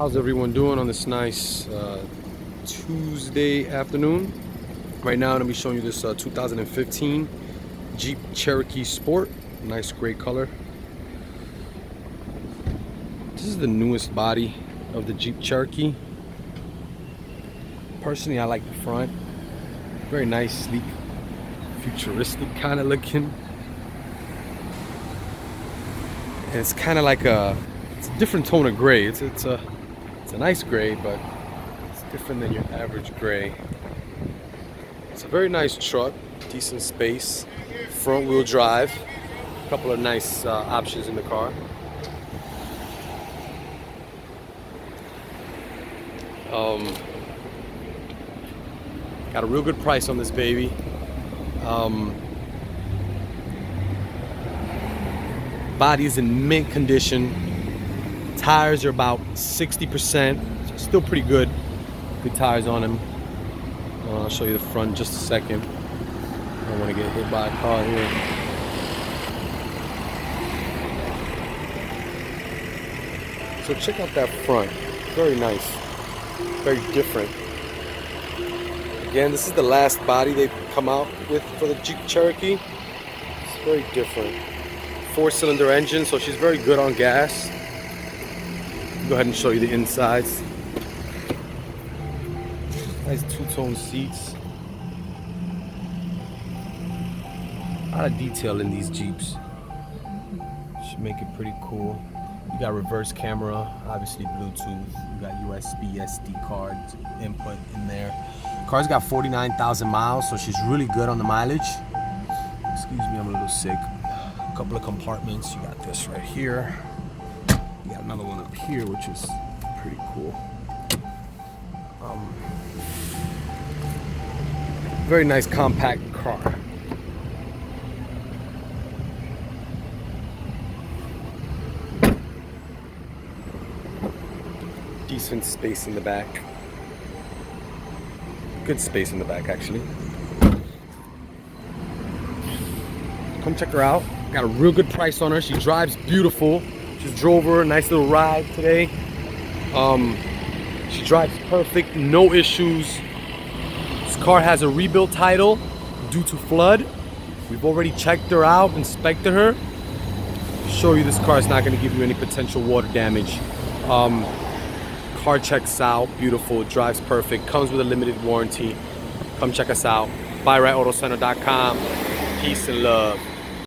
How's everyone doing on this nice Tuesday afternoon? Right now I'm going to be showing you this 2015 Jeep Cherokee Sport. Nice gray color. This is the newest body of the Jeep Cherokee. Personally, I like the front. Very nice, sleek, futuristic kind of looking. And it's kind of like it's a different tone of gray. It's a nice gray, but it's different than your average gray. It's a very nice truck, decent space, front wheel drive, a couple of nice options in the car. Got a real good price on this baby. Body is in mint condition. Tires are about 60%, so still pretty good. Good tires on them. I'll show you the front in just a second. I don't want to get hit by a car here. So check out that front. Very nice. Very different. Again, this is the last body they've come out with for the Jeep Cherokee. It's very different. 4-cylinder engine, so she's very good on gas. Go ahead and show you the insides. Nice two-tone seats. A lot of detail in these Jeeps. Should make it pretty cool. You got reverse camera, obviously Bluetooth. You got USB, SD cards input in there. Car's got 49,000 miles, so she's really good on the mileage. Excuse me, I'm a little sick. A couple of compartments. You got this right here. You got another one up here, which is pretty cool. Very nice compact car. Decent space in the back. Good space in the back, actually. Come check her out. Got a real good price on her. She drives beautiful. Just drove her a nice little ride today. She drives perfect, no issues. This car has a rebuild title due to flood. We've already checked her out, inspected her. Show you this car is not going to give you any potential water damage. Car checks out, beautiful, drives perfect, comes with a limited warranty. Come check us out. BuyRightAutoCenter.com. Peace and love.